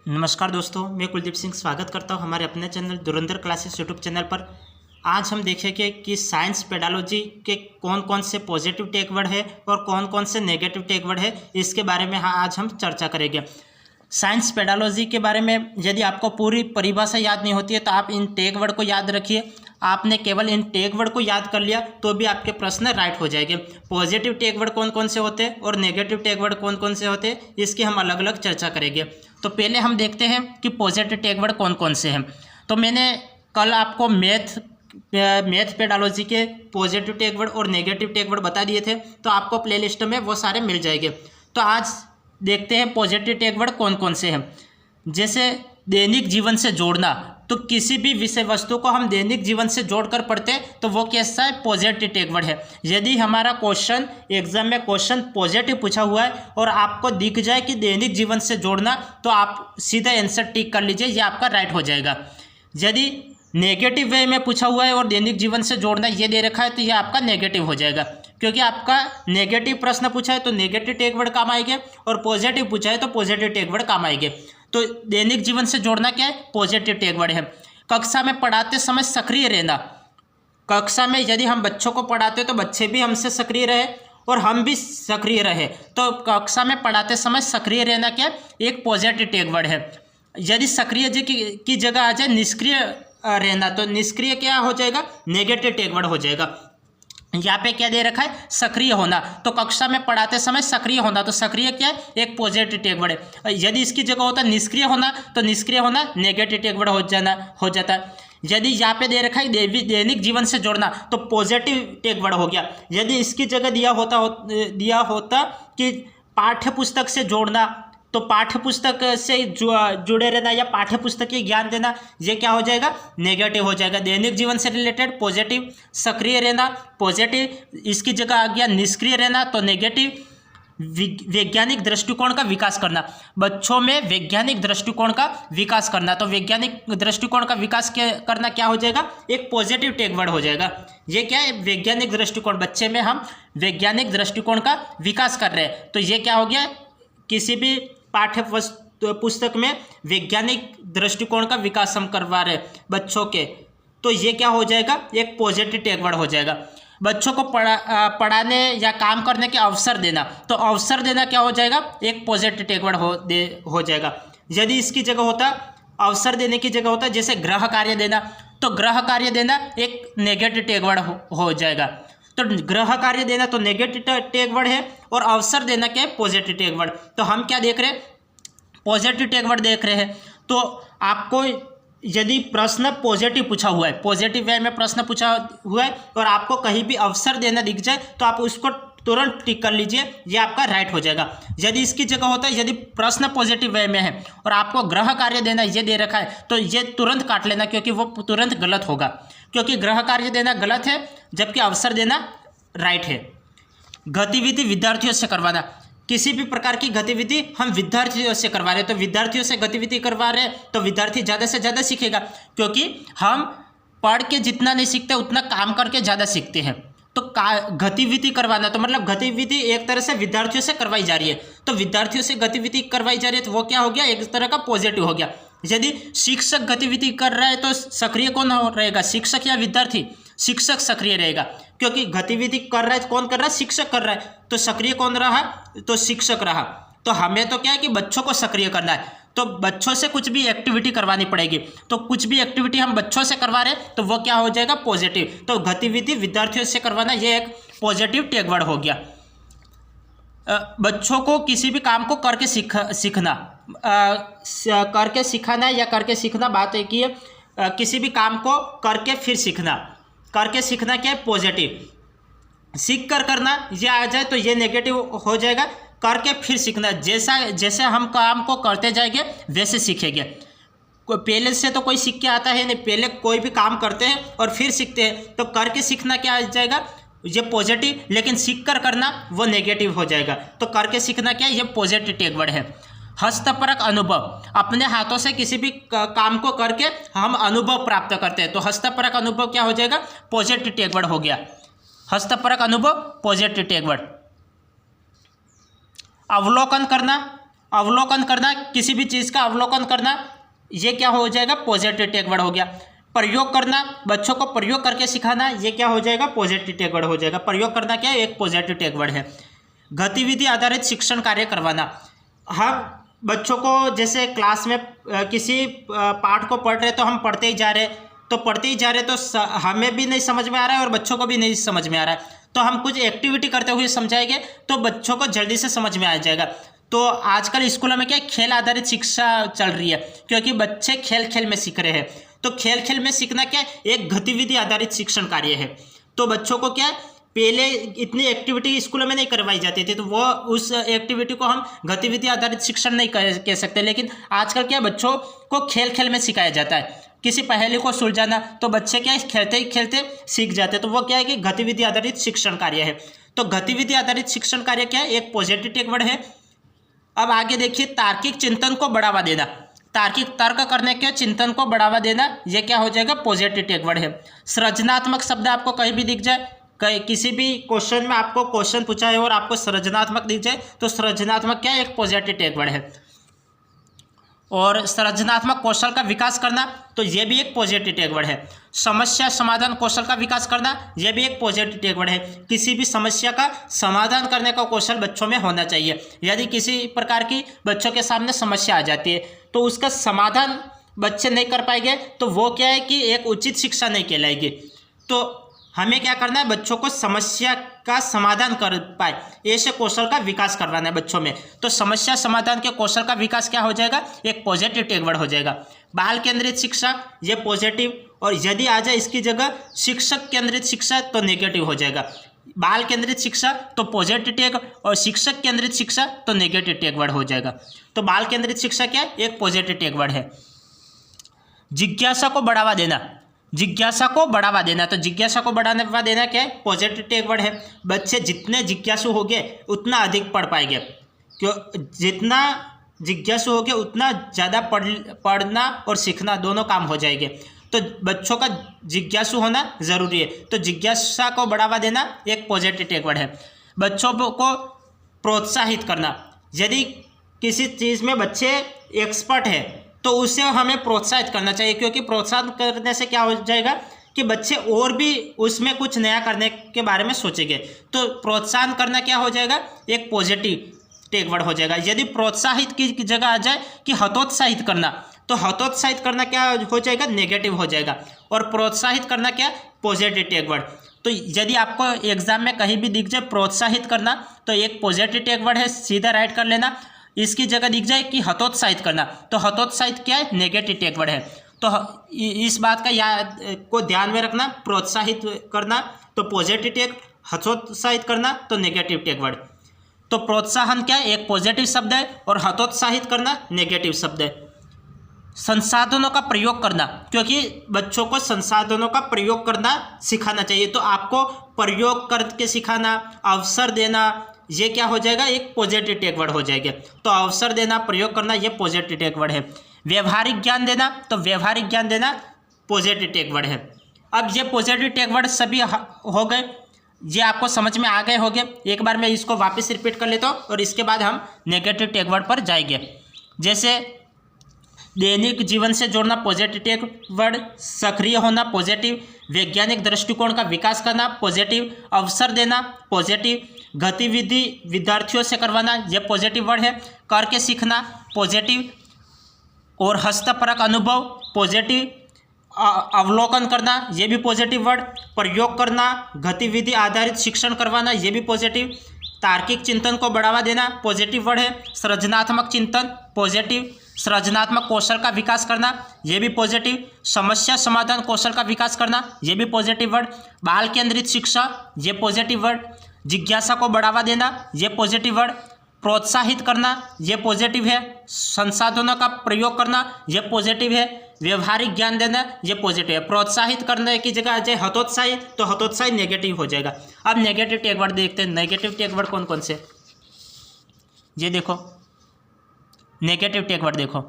नमस्कार दोस्तों, मैं कुलदीप सिंह स्वागत करता हूं हमारे अपने चैनल धुरंधर क्लासेस यूट्यूब चैनल पर। आज हम देखेंगे कि साइंस पेडालॉजी के कौन कौन से पॉजिटिव टेक वर्ड है और कौन कौन से नेगेटिव टेक वर्ड है, इसके बारे में आज हम चर्चा करेंगे। साइंस पेडालॉजी के बारे में यदि आपको पूरी परिभाषा याद नहीं होती है तो आप इन टेक वर्ड को याद रखिए। आपने केवल इन टेक वर्ड को याद कर लिया तो भी आपके प्रश्न राइट हो जाएंगे। पॉजिटिव टेक वर्ड कौन कौन से होते हैं और नेगेटिव टेक वर्ड कौन कौन से होते हैं, इसकी हम अलग अलग चर्चा करेंगे। तो पहले हम देखते हैं कि पॉजिटिव टेक वर्ड कौन कौन से हैं। तो मैंने कल आपको मैथ पेडालॉजी के पॉजिटिव टेक वर्ड और नेगेटिव टेक वर्ड बता दिए थे, तो आपको प्लेलिस्ट में वो सारे मिल जाएंगे। तो आज देखते हैं पॉजिटिव टेक वर्ड कौन कौन से हैं। जैसे दैनिक जीवन से जोड़ना, तो किसी भी विषय वस्तु को हम दैनिक जीवन से जोड़कर पढ़ते हैं तो वो कैसा है, पॉजिटिव टेक वर्ड है। यदि हमारा क्वेश्चन एग्जाम में क्वेश्चन पॉजिटिव पूछा हुआ है और आपको दिख जाए कि दैनिक जीवन से जोड़ना, तो आप सीधा आंसर टिक कर लीजिए, ये आपका राइट हो जाएगा। यदि नेगेटिव वे में पूछा हुआ है और दैनिक जीवन से जोड़ना ये दे रखा है तो ये आपका नेगेटिव हो जाएगा, क्योंकि आपका नेगेटिव प्रश्न पूछा है तो नेगेटिव टेक वर्ड काम आएंगे और पॉजिटिव पूछा है तो पॉजिटिव टेक वर्ड काम आएंगे। तो दैनिक जीवन से जोड़ना क्या है, पॉजिटिव टेक वर्ड है। कक्षा में पढ़ाते समय सक्रिय रहना, कक्षा में यदि हम बच्चों को पढ़ाते तो बच्चे भी हमसे सक्रिय रहे और हम भी सक्रिय रहे, तो कक्षा में पढ़ाते समय सक्रिय रहना क्या है, एक पॉजिटिव टेक वर्ड है। यदि सक्रिय की जगह आ जाए निष्क्रिय रहना, तो निष्क्रिय क्या हो जाएगा, नेगेटिव टेक वर्ड हो जाएगा। यहाँ पे क्या दे रखा है, सक्रिय होना, तो कक्षा में पढ़ाते समय सक्रिय होना, तो सक्रिय क्या है, एक पॉजिटिव टेक वर्ड है। यदि इसकी जगह होता है निष्क्रिय होना, तो निष्क्रिय होना नेगेटिव टेक वर्ड हो जाता है। यदि यहाँ पे दे रखा है दैनिक जीवन से जोड़ना, तो पॉजिटिव टेक वर्ड हो गया। यदि इसकी जगह दिया होता कि पाठ्य पुस्तक से जोड़ना, तो पाठ्य पुस्तक से जुड़े रहना या पाठ्य पुस्तक की ज्ञान देना, ये क्या हो जाएगा, नेगेटिव हो जाएगा। दैनिक जीवन से रिलेटेड पॉजिटिव, सक्रिय रहना पॉजिटिव, इसकी जगह आ गया निष्क्रिय रहना तो नेगेटिव। वैज्ञानिक दृष्टिकोण का विकास करना, बच्चों में वैज्ञानिक दृष्टिकोण का विकास करना, तो वैज्ञानिक दृष्टिकोण का विकास करना क्या हो जाएगा, एक पॉजिटिव टेक वर्ड हो जाएगा। ये क्या है, वैज्ञानिक दृष्टिकोण, बच्चे में हम वैज्ञानिक दृष्टिकोण का विकास कर रहे हैं, तो ये क्या हो गया, किसी भी पाठ्य पुस्तक में वैज्ञानिक दृष्टिकोण का विकास हम करवा रहे बच्चों के, तो ये क्या हो जाएगा, एक पॉजिटिव टेक वर्ड हो जाएगा। बच्चों को पढ़ाने या काम करने के अवसर देना, तो अवसर देना क्या हो जाएगा, एक पॉजिटिव टेक वर्ड हो जाएगा। यदि इसकी जगह होता, अवसर देने की जगह होता जैसे गृह कार्य देना, तो गृह कार्य देना एक नेगेटिव टेक वर्ड हो जाएगा। तो गृह कार्य देना तो नेगेटिव टेक वर्ड है और अवसर देना क्या है, पॉजिटिव टेक वर्ड। तो हम क्या देख रहे हैं, पॉजिटिव टेक वर्ड देख रहे हैं। तो आपको यदि प्रश्न पॉजिटिव पूछा हुआ है, पॉजिटिव वे में प्रश्न पूछा हुआ है और आपको कहीं भी अवसर देना दिख जाए तो आप उसको तुरंत टिक कर लीजिए, ये आपका राइट हो जाएगा। यदि इसकी जगह होता है, यदि प्रश्न पॉजिटिव वे में है और आपको गृह कार्य देना ये दे रखा है, तो ये तुरंत काट लेना, क्योंकि वो तुरंत गलत होगा, क्योंकि गृह कार्य देना गलत है जबकि अवसर देना राइट है। गतिविधि विद्यार्थियों से करवाना, किसी भी प्रकार की गतिविधि हम विद्यार्थियों से करवा रहे हैं, तो विद्यार्थियों से गतिविधि करवा रहे हैं तो विद्यार्थी ज़्यादा से ज़्यादा सीखेगा, क्योंकि हम पढ़ के जितना नहीं सीखते उतना काम करके ज़्यादा सीखते हैं। तो गतिविधि करवाना, तो मतलब गतिविधि एक तरह से विद्यार्थियों से करवाई जा रही है, तो विद्यार्थियों से गतिविधि करवाई जा रही है, तो वो क्या हो गया, एक तरह का पॉजिटिव हो गया। यदि शिक्षक गतिविधि कर रहा है तो सक्रिय कौन रहेगा, शिक्षक या विद्यार्थी, शिक्षक सक्रिय रहेगा, क्योंकि गतिविधि कर रहा है, कौन कर रहा है, शिक्षक कर रहा है, तो सक्रिय कौन रहा, तो शिक्षक रहा। तो हमें तो क्या है कि बच्चों को सक्रिय करना है, तो बच्चों से कुछ भी एक्टिविटी करवानी पड़ेगी, तो कुछ भी एक्टिविटी हम बच्चों से करवा रहे हैं तो वो क्या हो जाएगा, पॉजिटिव। तो गतिविधि विद्यार्थियों से करवाना ये एक पॉजिटिव टेक वर्ड हो गया। बच्चों को किसी भी काम को करके सीखना, करके सिखाना या करके सीखना, बात एक ही है, किसी भी काम को करके फिर सीखना, करके सीखना क्या है, पॉजिटिव। सीख कर करना ये आ जाए तो ये नेगेटिव हो जाएगा। करके फिर सीखना, जैसे हम काम को करते जाएंगे वैसे सीखेंगे। पहले से तो कोई सीख के आता है नहीं, पहले कोई भी काम करते हैं और फिर सीखते हैं, तो करके सीखना क्या आ जाएगा, ये पॉजिटिव, लेकिन सीख कर करना वो नेगेटिव हो जाएगा। तो करके सीखना क्या है, ये पॉजिटिव टेक वर्ड है। हस्तपरक अनुभव, अपने हाथों से किसी भी काम को करके हम अनुभव प्राप्त करते हैं, तो हस्तपरक अनुभव क्या हो जाएगा, पॉजिटिव टेक वर्ड हो गया। हस्तपरक अनुभव पॉजिटिव टेक वर्ड। अवलोकन करना, अवलोकन करना, किसी भी चीज़ का अवलोकन करना, ये क्या हो जाएगा, पॉजिटिव टेक वर्ड हो गया। प्रयोग करना, बच्चों को प्रयोग करके सिखाना, ये क्या हो जाएगा, पॉजिटिव टेक वर्ड हो जाएगा। प्रयोग करना क्या है, एक पॉजिटिव टेक वर्ड है। गतिविधि आधारित शिक्षण कार्य करवाना, हम बच्चों को जैसे क्लास में किसी पाठ को पढ़ रहे तो हम पढ़ते ही जा रहे, तो पढ़ते ही जा रहे तो हमें भी नहीं समझ में आ रहा है और बच्चों को भी नहीं समझ में आ रहा है, तो हम कुछ एक्टिविटी करते हुए समझाएंगे तो बच्चों को जल्दी से समझ में आ जाएगा। तो आजकल स्कूलों में क्या खेल आधारित शिक्षा चल रही है, क्योंकि बच्चे खेल खेल में सीख रहे हैं। तो खेल खेल में सीखना क्या एक गतिविधि आधारित शिक्षण कार्य है। तो बच्चों को क्या पहले इतनी एक्टिविटी स्कूलों में नहीं करवाई जाती थी, तो वो उस एक्टिविटी को हम गतिविधि आधारित शिक्षण नहीं कह सकते, लेकिन आजकल क्या बच्चों को खेल खेल में सिखाया जाता है। किसी पहेली को सुलझाना, तो बच्चे क्या खेलते ही खेलते सीख जाते हैं, तो वो क्या है कि गतिविधि आधारित शिक्षण कार्य है। तो गतिविधि आधारित शिक्षण कार्य क्या है, एक पॉजिटिव टेक वर्ड है। अब आगे देखिए, तार्किक चिंतन को बढ़ावा देना, तार्किक तर्क करने के चिंतन को बढ़ावा देना, ये क्या हो जाएगा, पॉजिटिव टेक वर्ड है। सृजनात्मक शब्द आपको कहीं भी दिख जाए, किसी भी क्वेश्चन में आपको क्वेश्चन पूछा है और आपको सृजनात्मक दिख जाए, तो सृजनात्मक क्या एक पॉजिटिव टेक वर्ड है। और सृजनात्मक कौशल का विकास करना, तो ये भी एक पॉजिटिव टेक वर्ड है। समस्या समाधान कौशल का विकास करना, यह भी एक पॉजिटिव टेक वर्ड है। किसी भी समस्या का समाधान करने का कौशल बच्चों में होना चाहिए। यदि किसी प्रकार की बच्चों के सामने समस्या आ जाती है तो उसका समाधान बच्चे नहीं कर पाएंगे, तो वो क्या है कि एक उचित शिक्षा नहीं कहलाएगी। तो हमें क्या करना है, बच्चों को समस्या का समाधान कर पाए, ऐसे कौशल का विकास करवाना है बच्चों में। तो समस्या समाधान के कौशल का विकास क्या हो जाएगा, एक पॉजिटिव टेक वर्ड हो जाएगा। बाल केंद्रित शिक्षा, ये पॉजिटिव, और यदि आ जाए इसकी जगह शिक्षक केंद्रित शिक्षा तो नेगेटिव हो जाएगा। बाल केंद्रित शिक्षा तो पॉजिटिव टेक, और शिक्षक केंद्रित शिक्षा तो नेगेटिव टेक वर्ड हो जाएगा। तो बाल केंद्रित शिक्षा क्या है, एक पॉजिटिव टेक वर्ड है। जिज्ञासा को बढ़ावा देना, जिज्ञासा को बढ़ावा देना, तो जिज्ञासा को बढ़ावा देना क्या है, पॉजिटिव टेक वर्ड है। बच्चे जितने जिज्ञासु होंगे उतना अधिक पढ़ पाएंगे, क्यों, जितना जिज्ञासु होंगे उतना ज़्यादा पढ़ना और सीखना दोनों काम हो जाएंगे। तो बच्चों का जिज्ञासु होना ज़रूरी है। तो जिज्ञासा को बढ़ावा देना एक पॉजिटिव टेक वर्ड है। बच्चों को प्रोत्साहित करना, यदि किसी चीज़ में बच्चे एक्सपर्ट है तो उसे हमें प्रोत्साहित करना चाहिए, क्योंकि प्रोत्साहन करने से क्या हो जाएगा कि बच्चे और भी उसमें कुछ नया करने के बारे में सोचेंगे। तो प्रोत्साहन करना क्या हो जाएगा, एक पॉजिटिव टेक वर्ड हो जाएगा। यदि प्रोत्साहित की जगह आ जाए कि हतोत्साहित करना, तो हतोत्साहित करना क्या हो जाएगा, नेगेटिव हो जाएगा। और प्रोत्साहित करना क्या, पॉजिटिव टेक वर्ड। तो यदि आपको एग्जाम में कहीं भी दिख जाए प्रोत्साहित करना, तो एक पॉजिटिव टेक वर्ड है, सीधा राइट कर लेना। इसकी जगह दिख जाए कि हतोत्साहित करना, तो हतोत्साहित क्या है, नेगेटिव टेक वर्ड है। तो इस बात का याद को ध्यान में रखना, प्रोत्साहित करना तो पॉजिटिव टेक, हतोत्साहित करना तो नेगेटिव टेक वर्ड। तो प्रोत्साहन क्या है, एक पॉजिटिव शब्द है, और हतोत्साहित करना नेगेटिव शब्द है। संसाधनों का प्रयोग करना, क्योंकि बच्चों को संसाधनों का प्रयोग करना सिखाना चाहिए, तो आपको प्रयोग करके सिखाना, अवसर देना, ये क्या हो जाएगा, एक पॉजिटिव टेक वर्ड हो जाएगा। तो अवसर देना, प्रयोग करना, ये पॉजिटिव टेक वर्ड है। व्यवहारिक ज्ञान देना, तो व्यवहारिक ज्ञान देना पॉजिटिव टेक वर्ड है। अब ये पॉजिटिव टेक वर्ड सभी हो गए, ये आपको समझ में आ गए होंगे। एक बार मैं इसको वापस रिपीट कर लेता हूँ और इसके बाद हम नेगेटिव टेक वर्ड पर जाएंगे। जैसे दैनिक जीवन से जोड़ना, पॉजिटिव टेक वर्ड। सक्रिय होना, पॉजिटिव। वैज्ञानिक दृष्टिकोण का विकास करना, पॉजिटिव। अवसर देना, पॉजिटिव। गतिविधि विद्यार्थियों से करवाना, यह पॉजिटिव वर्ड है। करके सीखना, पॉजिटिव। और हस्तपरक अनुभव, पॉजिटिव। अवलोकन करना, ये भी पॉजिटिव वर्ड। प्रयोग करना, गतिविधि आधारित शिक्षण करवाना, ये भी पॉजिटिव। तार्किक चिंतन को बढ़ावा देना, पॉजिटिव वर्ड है। सृजनात्मक चिंतन, पॉजिटिव। सृजनात्मक कौशल का विकास करना, ये भी पॉजिटिव। समस्या समाधान कौशल का विकास करना, ये भी पॉजिटिव वर्ड। बाल केंद्रित शिक्षा, ये पॉजिटिव वर्ड। जिज्ञासा को बढ़ावा देना, ये पॉजिटिव वर्ड। प्रोत्साहित करना, ये पॉजिटिव है। संसाधनों का प्रयोग करना, ये पॉजिटिव है। व्यवहारिक ज्ञान देना, ये पॉजिटिव है। प्रोत्साहित करने की जगह आ जाए हतोत्साहित, तो हतोत्साहित नेगेटिव हो जाएगा। अब नेगेटिव टेक वर्ड देखते हैं। नेगेटिव टेक वर्ड कौन कौन से, ये देखो नेगेटिव टेक वर्ड देखो।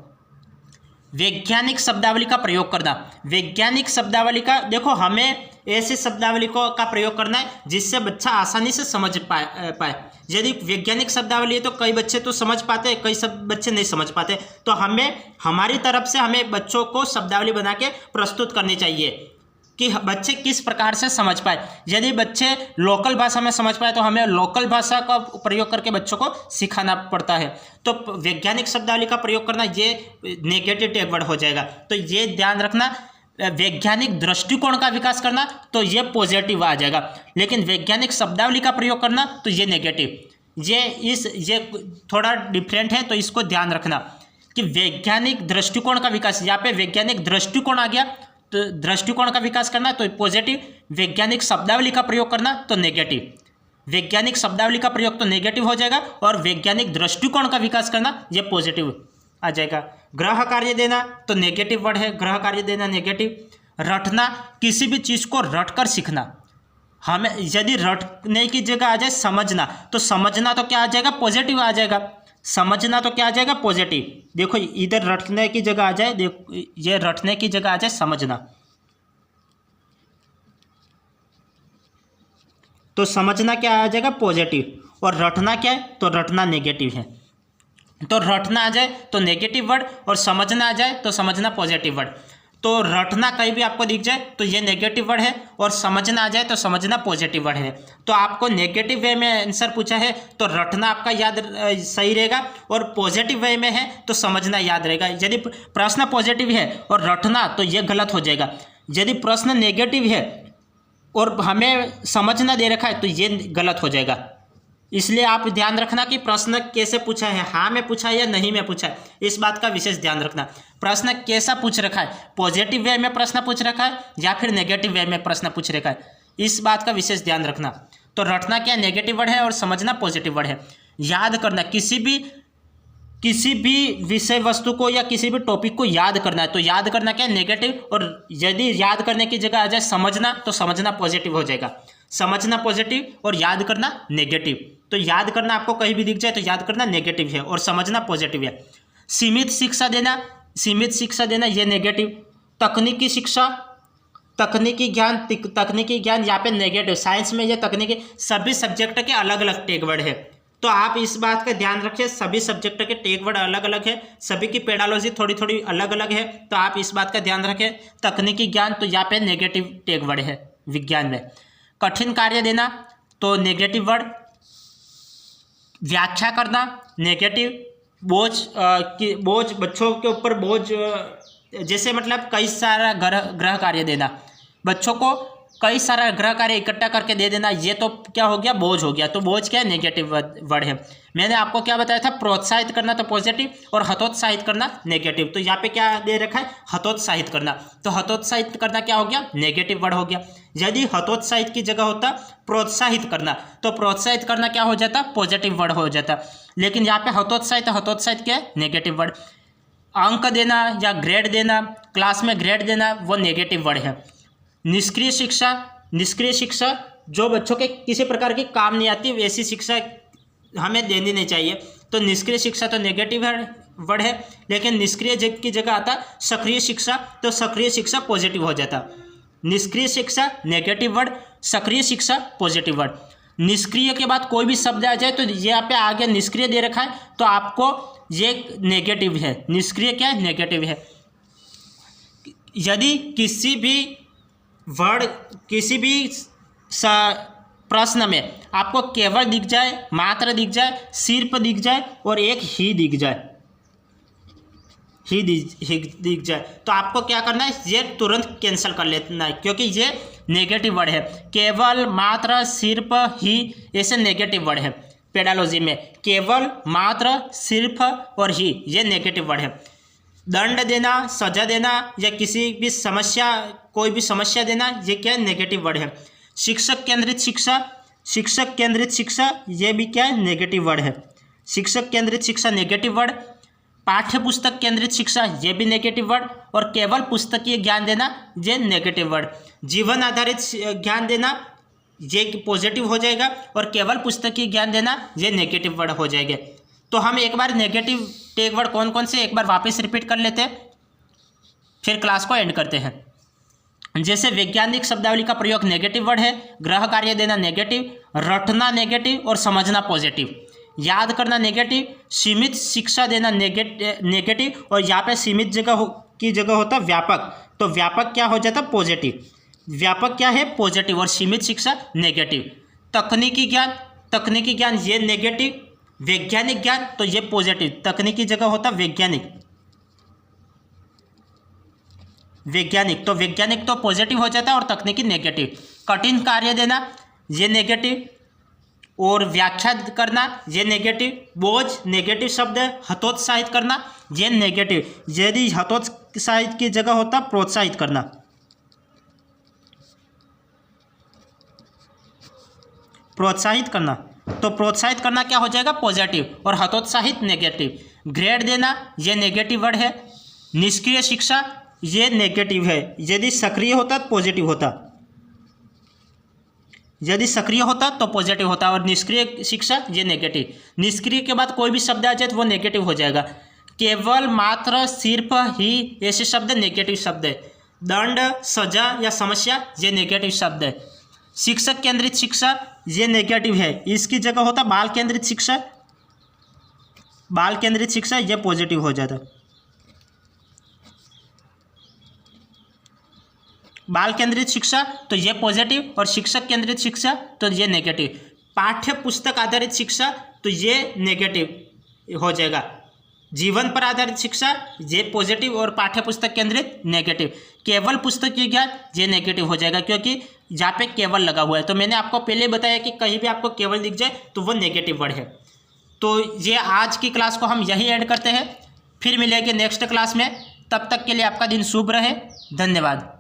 वैज्ञानिक शब्दावली का प्रयोग करना, वैज्ञानिक शब्दावली का देखो, हमें ऐसी शब्दावली को का प्रयोग करना है जिससे बच्चा आसानी से समझ पाए। यदि वैज्ञानिक शब्दावली है तो कई बच्चे तो समझ पाते हैं, कई सब बच्चे नहीं समझ पाते। तो हमारी तरफ से हमें बच्चों को शब्दावली बना के प्रस्तुत करनी चाहिए कि बच्चे किस प्रकार से समझ पाए। यदि बच्चे लोकल भाषा में समझ पाए तो हमें लोकल भाषा का प्रयोग करके बच्चों को सिखाना पड़ता है। तो वैज्ञानिक शब्दावली का प्रयोग करना ये नेगेटिव टैग वर्ड हो जाएगा। तो ये ध्यान रखना, वैज्ञानिक दृष्टिकोण का विकास करना तो ये पॉजिटिव आ जाएगा, लेकिन वैज्ञानिक शब्दावली का प्रयोग करना तो ये नेगेटिव। ये थोड़ा डिफरेंट है, तो इसको ध्यान रखना कि वैज्ञानिक दृष्टिकोण का विकास, यहाँ पे वैज्ञानिक दृष्टिकोण आ गया तो दृष्टिकोण का विकास करना तो पॉजिटिव, वैज्ञानिक शब्दावली का प्रयोग करना तो नेगेटिव। वैज्ञानिक शब्दावली का प्रयोग तो नेगेटिव हो जाएगा और वैज्ञानिक दृष्टिकोण का विकास करना ये पॉजिटिव आ जाएगा। ग्रह कार्य देना तो नेगेटिव वर्ड है, ग्रह कार्य देना नेगेटिव। रटना, किसी भी चीज़ को रट कर सीखना। हमें यदि रटने की जगह आ जाए समझना, तो समझना तो क्या आ जाएगा, पॉजिटिव आ जाएगा। समझना तो क्या आ जाएगा, पॉजिटिव। देखो इधर रटने की जगह आ जाए, देखो ये रटने की जगह आ जाए समझना, तो समझना क्या आ जाएगा, पॉजिटिव। और रटना क्या है, तो रटना नेगेटिव है। तो रटना आ जाए तो नेगेटिव वर्ड और समझना आ जाए तो समझना पॉजिटिव वर्ड। तो रटना कहीं भी आपको दिख जाए तो ये नेगेटिव वर्ड है और समझना आ जाए तो समझना पॉजिटिव वर्ड है। तो आपको नेगेटिव वे में आंसर पूछा है तो रटना आपका याद सही रहेगा, और पॉजिटिव वे में है तो समझना याद रहेगा। यदि प्रश्न पॉजिटिव है और रटना तो ये गलत हो जाएगा। यदि प्रश्न नेगेटिव है और हमें समझना दे रखा है तो ये गलत हो जाएगा। इसलिए आप ध्यान रखना कि प्रश्न कैसे पूछा है, हाँ में पूछा है या नहीं में पूछा है, इस बात का विशेष ध्यान रखना। प्रश्न कैसा पूछ रखा है, पॉजिटिव वे में प्रश्न पूछ रखा है या फिर नेगेटिव वे में प्रश्न पूछ रखा है, इस बात का विशेष ध्यान रखना। तो रटना क्या नेगेटिव वर्ड है और समझना पॉजिटिव वर्ड है। याद करना, किसी भी विषय वस्तु को या किसी भी टॉपिक को याद करना है तो याद करना क्या नेगेटिव, और यदि याद करने की जगह आ जाए समझना तो समझना पॉजिटिव हो जाएगा। समझना पॉजिटिव और याद करना नेगेटिव। तो याद करना आपको कहीं भी दिख जाए तो याद करना नेगेटिव है और समझना पॉजिटिव है। सीमित शिक्षा देना ये नेगेटिव। तकनीकी शिक्षा, तकनीकी ज्ञान यहाँ पे नेगेटिव। साइंस में ये तकनीकी, सभी सब्जेक्ट के अलग अलग टैग वर्ड है, तो आप इस बात का ध्यान रखें, सभी सब्जेक्ट के टैग वर्ड अलग अलग है, सभी की पेडालॉजी थोड़ी थोड़ी अलग अलग है, तो आप इस बात का ध्यान रखें। तकनीकी ज्ञान तो यहाँ पे नेगेटिव टैग वर्ड है विज्ञान में। कठिन कार्य देना तो नेगेटिव वर्ड। व्याख्या करना नेगेटिव। बोझ बच्चों के ऊपर बोझ, जैसे मतलब कई सारा ग्रह कार्य देना, बच्चों को कई सारा ग्रह कार्य इकट्ठा करके दे देना, ये तो क्या हो गया, बोझ हो गया। तो बोझ क्या है, नेगेटिव वर्ड है। मैंने आपको क्या बताया था, प्रोत्साहित करना तो पॉजिटिव और हतोत्साहित करना नेगेटिव। तो यहाँ पे क्या दे रखा है, हतोत्साहित करना, तो हतोत्साहित करना क्या हो गया, नेगेटिव वर्ड हो गया। यदि हतोत्साहित की जगह होता प्रोत्साहित करना तो प्रोत्साहित करना क्या हो जाता, पॉजिटिव वर्ड हो जाता। लेकिन यहाँ पे हतोत्साहित क्या है, नेगेटिव वर्ड। अंक देना या ग्रेड देना, क्लास में ग्रेड देना, वो नेगेटिव वर्ड है। निष्क्रिय शिक्षा जो बच्चों के किसी प्रकार की काम नहीं आती वैसी शिक्षा हमें देनी नहीं चाहिए। तो निष्क्रिय शिक्षा तो नेगेटिव वर्ड है, लेकिन निष्क्रिय की जगह आता सक्रिय शिक्षा, तो सक्रिय शिक्षा पॉजिटिव हो जाता। निष्क्रिय शिक्षा नेगेटिव वर्ड, सक्रिय शिक्षा पॉजिटिव वर्ड। निष्क्रिय के बाद कोई भी शब्द आ जाए तो यहाँ पे आगे निष्क्रिय दे रखा है तो आपको ये नेगेटिव है। निष्क्रिय क्या है, नेगेटिव है। यदि किसी भी वर्ड, किसी भी प्रश्न में आपको केवल दिख जाए, मात्र दिख जाए, सिर्फ दिख जाए और एक ही दिख जाए, दिख जाए, तो आपको क्या करना है, ये तुरंत कैंसिल कर लेना है, क्योंकि ये नेगेटिव वर्ड है। केवल, मात्र, सिर्फ, ही, ऐसे नेगेटिव वर्ड है। पेडालॉजी में केवल, मात्र, सिर्फ और ही, ये नेगेटिव वर्ड है। दंड देना, सजा देना या किसी भी समस्या, कोई भी समस्या देना, ये क्या है, नेगेटिव वर्ड है। शिक्षक केंद्रित शिक्षा, ये भी क्या है, नेगेटिव वर्ड है। शिक्षक केंद्रित शिक्षा नेगेटिव वर्ड। पाठ्य पुस्तक केंद्रित शिक्षा, ये भी नेगेटिव वर्ड। और केवल पुस्तकीय ज्ञान देना, ये नेगेटिव वर्ड। जीवन आधारित ज्ञान देना, ये पॉजिटिव हो जाएगा, और केवल पुस्तकीय ज्ञान देना, ये नेगेटिव वर्ड हो जाएगा। तो हम एक बार नेगेटिव टैग वर्ड कौन कौन से एक बार वापस रिपीट कर लेते हैं, फिर क्लास को एंड करते हैं। जैसे वैज्ञानिक शब्दावली का प्रयोग नेगेटिव वर्ड है, ग्रह कार्य देना नेगेटिव, रटना नेगेटिव और समझना पॉजिटिव, याद करना नेगेटिव, सीमित शिक्षा देना नेगेटिव और यहाँ पे सीमित की जगह होता व्यापक, तो व्यापक क्या हो जाता पॉजिटिव, व्यापक क्या है पॉजिटिव और सीमित शिक्षा नेगेटिव। तकनीकी ज्ञान ये नेगेटिव, वैज्ञानिक ज्ञान तो ये पॉजिटिव, तकनीकी जगह होता वैज्ञानिक तो वैज्ञानिक तो पॉजिटिव हो जाता है और तकनीकी नेगेटिव। कठिन कार्य देना ये नेगेटिव और व्याख्या करना ये नेगेटिव। बोझ नेगेटिव शब्द है। हतोत्साहित करना ये नेगेटिव, यदि हतोत्साहित की जगह होता प्रोत्साहित करना, प्रोत्साहित करना, तो प्रोत्साहित करना क्या हो जाएगा पॉजिटिव और हतोत्साहित नेगेटिव। ग्रेड देना ये नेगेटिव वर्ड है। निष्क्रिय शिक्षा ये नेगेटिव है, यदि सक्रिय होता तो पॉजिटिव होता, यदि सक्रिय होता तो पॉजिटिव होता और निष्क्रिय शिक्षा ये नेगेटिव। निष्क्रिय के बाद कोई भी शब्द आ जाए तो वो नेगेटिव हो जाएगा। केवल, मात्र, सिर्फ, ही ऐसे शब्द नेगेटिव शब्द है। दंड, सजा या समस्या ये नेगेटिव शब्द है। शिक्षक केंद्रित शिक्षा ये नेगेटिव है, इसकी जगह होता बाल केंद्रित शिक्षा, बाल केंद्रित शिक्षा ये पॉजिटिव हो जाता। बाल केंद्रित शिक्षा तो ये पॉजिटिव और शिक्षक केंद्रित शिक्षा तो ये नेगेटिव। पाठ्य पुस्तक आधारित शिक्षा तो ये नेगेटिव हो जाएगा। जीवन पर आधारित शिक्षा ये पॉजिटिव और पाठ्य पुस्तक केंद्रित नेगेटिव। केवल पुस्तकीय ज्ञान ये नेगेटिव हो जाएगा क्योंकि जहाँ पे केवल लगा हुआ है, तो मैंने आपको पहले बताया कि कहीं भी आपको केवल दिख जाए तो वो नेगेटिव वर्ड है। तो ये आज की क्लास को हम यही ऐड करते हैं, फिर मिलेंगे नेक्स्ट क्लास में। तब तक के लिए आपका दिन शुभ रहे। धन्यवाद।